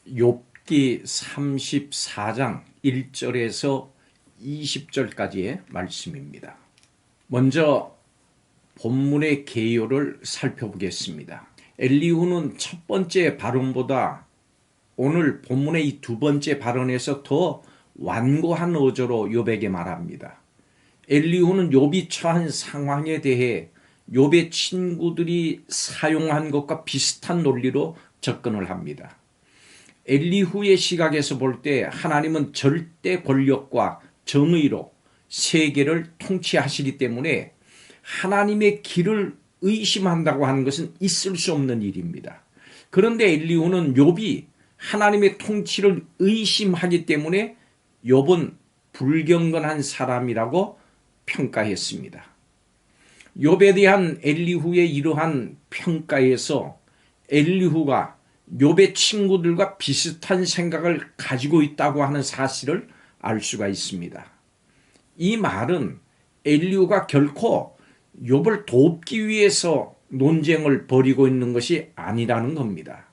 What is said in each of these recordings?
욥기 34장 1절에서 20절까지의 말씀입니다. 먼저 본문의 개요를 살펴보겠습니다. 엘리후는 첫 번째 발언보다 오늘 본문의 이 두 번째 발언에서 더 완고한 어조로 욥에게 말합니다. 엘리후는 욥이 처한 상황에 대해 욥의 친구들이 사용한 것과 비슷한 논리로 접근을 합니다. 엘리후의 시각에서 볼 때 하나님은 절대 권력과 정의로 세계를 통치하시기 때문에 하나님의 길을 의심한다고 하는 것은 있을 수 없는 일입니다. 그런데 엘리후는 욥이 하나님의 통치를 의심하기 때문에 욥은 불경건한 사람이라고 평가했습니다. 욥에 대한 엘리후의 이러한 평가에서 엘리후가 욥의 친구들과 비슷한 생각을 가지고 있다고 하는 사실을 알 수가 있습니다. 이 말은 엘리후가 결코 욥을 돕기 위해서 논쟁을 벌이고 있는 것이 아니라는 겁니다.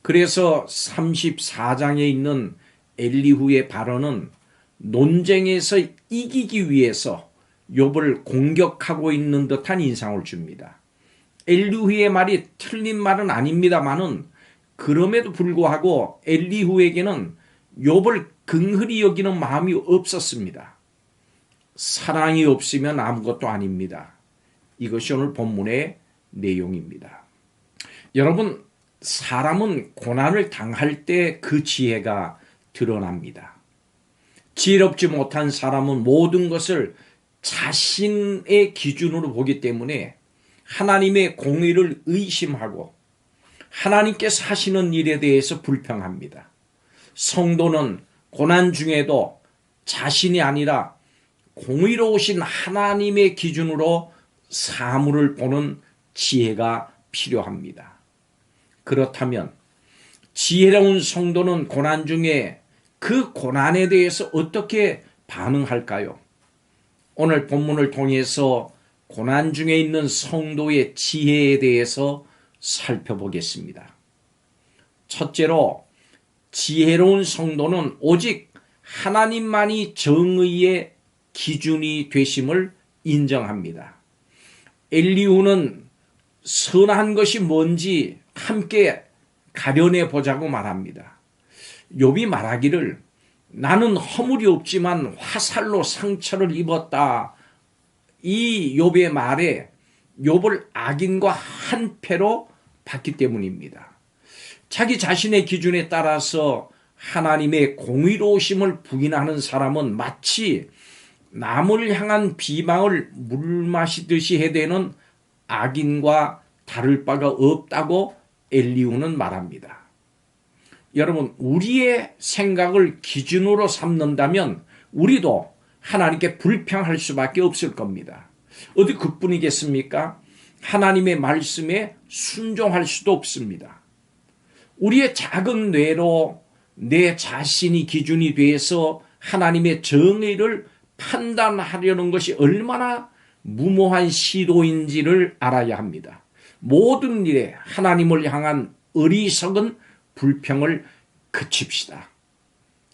그래서 34장에 있는 엘리후의 발언은 논쟁에서 이기기 위해서 욥을 공격하고 있는 듯한 인상을 줍니다. 엘리후의 말이 틀린 말은 아닙니다만은 그럼에도 불구하고 엘리후에게는 욥을 긍휼히 여기는 마음이 없었습니다. 사랑이 없으면 아무것도 아닙니다. 이것이 오늘 본문의 내용입니다. 여러분, 사람은 고난을 당할 때 그 지혜가 드러납니다. 지혜롭지 못한 사람은 모든 것을 자신의 기준으로 보기 때문에 하나님의 공의를 의심하고 하나님께서 하시는 일에 대해서 불평합니다. 성도는 고난 중에도 자신이 아니라 공의로우신 하나님의 기준으로 사물을 보는 지혜가 필요합니다. 그렇다면 지혜로운 성도는 고난 중에 그 고난에 대해서 어떻게 반응할까요? 오늘 본문을 통해서 고난 중에 있는 성도의 지혜에 대해서 살펴보겠습니다. 첫째로 지혜로운 성도는 오직 하나님만이 정의의 기준이 되심을 인정합니다. 엘리후는 선한 것이 뭔지 함께 가려내 보자고 말합니다. 욥이 말하기를 나는 허물이 없지만 화살로 상처를 입었다. 이 욥의 말에 욥을 악인과 한패로 봤기 때문입니다. 자기 자신의 기준에 따라서 하나님의 공의로우심을 부인하는 사람은 마치 남을 향한 비방을 물 마시듯이 해대는 악인과 다를 바가 없다고 엘리후는 말합니다. 여러분, 우리의 생각을 기준으로 삼는다면 우리도 하나님께 불평할 수밖에 없을 겁니다. 어디 그뿐이겠습니까? 하나님의 말씀에 순종할 수도 없습니다. 우리의 작은 뇌로 내 자신이 기준이 돼서 하나님의 정의를 판단하려는 것이 얼마나 무모한 시도인지를 알아야 합니다. 모든 일에 하나님을 향한 어리석은 불평을 그칩시다.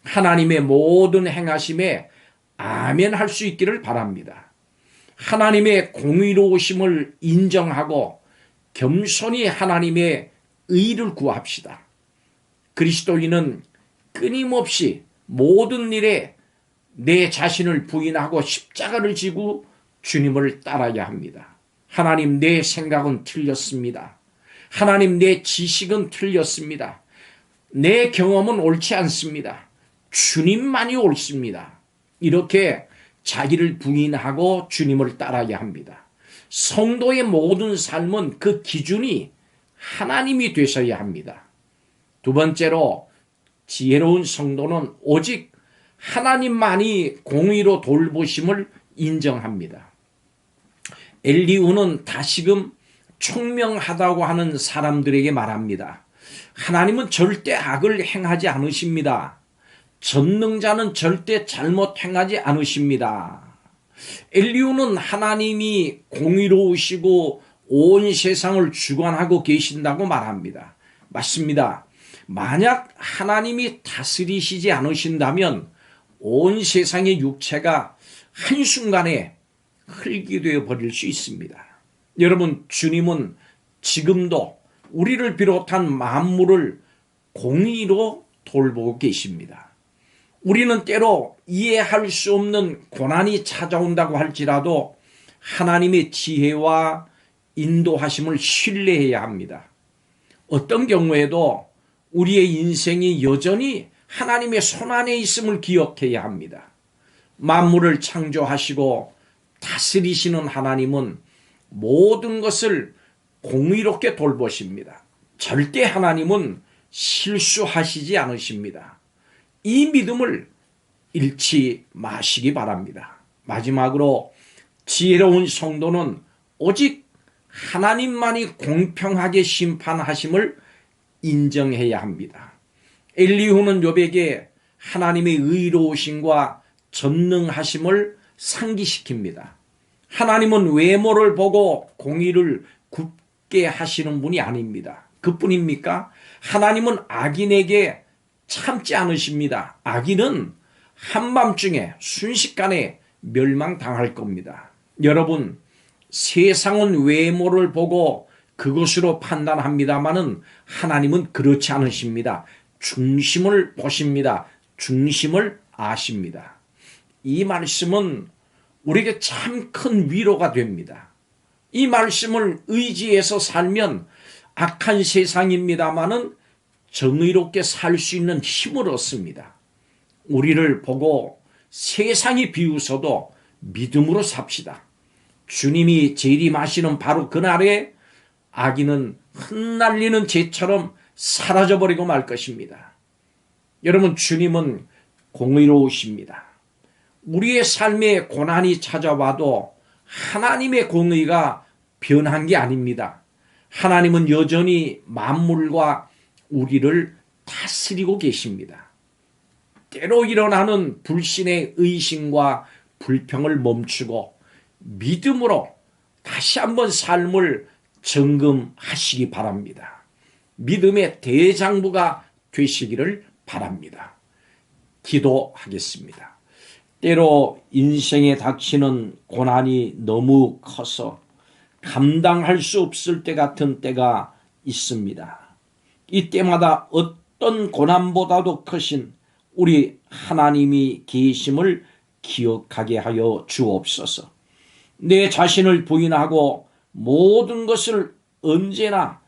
하나님의 모든 행하심에 아멘 할 수 있기를 바랍니다. 하나님의 공의로우심을 인정하고 겸손히 하나님의 의를 구합시다. 그리스도인은 끊임없이 모든 일에 내 자신을 부인하고 십자가를 지고 주님을 따라야 합니다. 하나님, 내 생각은 틀렸습니다. 하나님, 내 지식은 틀렸습니다. 내 경험은 옳지 않습니다. 주님만이 옳습니다. 이렇게 자기를 부인하고 주님을 따라야 합니다. 성도의 모든 삶은 그 기준이 하나님이 되셔야 합니다. 두 번째로 지혜로운 성도는 오직 하나님만이 공의로 돌보심을 인정합니다. 엘리후는 다시금 총명하다고 하는 사람들에게 말합니다. 하나님은 절대 악을 행하지 않으십니다. 전능자는 절대 잘못 행하지 않으십니다. 엘리후는 하나님이 공의로우시고 온 세상을 주관하고 계신다고 말합니다. 맞습니다. 만약 하나님이 다스리시지 않으신다면 온 세상의 육체가 한순간에 흙이 되어 버릴 수 있습니다. 여러분, 주님은 지금도 우리를 비롯한 만물을 공의로 돌보고 계십니다. 우리는 때로 이해할 수 없는 고난이 찾아온다고 할지라도 하나님의 지혜와 인도하심을 신뢰해야 합니다. 어떤 경우에도 우리의 인생이 여전히 하나님의 손안에 있음을 기억해야 합니다. 만물을 창조하시고 다스리시는 하나님은 모든 것을 공의롭게 돌보십니다. 절대 하나님은 실수하시지 않으십니다. 이 믿음을 잃지 마시기 바랍니다. 마지막으로 지혜로운 성도는 오직 하나님만이 공평하게 심판하심을 인정해야 합니다. 엘리후는 욥에게 하나님의 의로우심과 전능하심을 상기시킵니다. 하나님은 외모를 보고 공의를 굽게 하시는 분이 아닙니다. 그뿐입니까? 하나님은 악인에게 참지 않으십니다. 악인은 한밤중에 순식간에 멸망당할 겁니다. 여러분, 세상은 외모를 보고 그것으로 판단합니다마는 하나님은 그렇지 않으십니다. 중심을 보십니다. 중심을 아십니다. 이 말씀은 우리에게 참 큰 위로가 됩니다. 이 말씀을 의지해서 살면 악한 세상입니다마는 정의롭게 살 수 있는 힘을 얻습니다. 우리를 보고 세상이 비웃어도 믿음으로 삽시다. 주님이 재림하시는 바로 그날에 악인은 흩날리는 재처럼 사라져버리고 말 것입니다. 여러분, 주님은 공의로우십니다. 우리의 삶에 고난이 찾아와도 하나님의 공의가 변한 게 아닙니다. 하나님은 여전히 만물과 우리를 다스리고 계십니다. 때로 일어나는 불신의 의심과 불평을 멈추고 믿음으로 다시 한번 삶을 점검하시기 바랍니다. 믿음의 대장부가 되시기를 바랍니다. 기도하겠습니다. 때로 인생에 닥치는 고난이 너무 커서 감당할 수 없을 때 같은 때가 있습니다. 이때마다 어떤 고난보다도 크신 우리 하나님이 계심을 기억하게 하여 주옵소서. 내 자신을 부인하고 모든 것을 언제나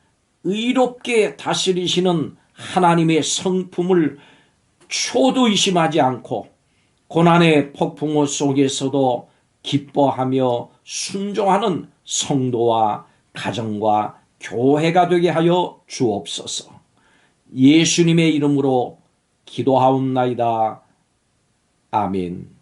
의롭게 다스리시는 하나님의 성품을 초도 의심하지 않고 고난의 폭풍우 속에서도 기뻐하며 순종하는 성도와 가정과 교회가 되게 하여 주옵소서. 예수님의 이름으로 기도하옵나이다. 아멘.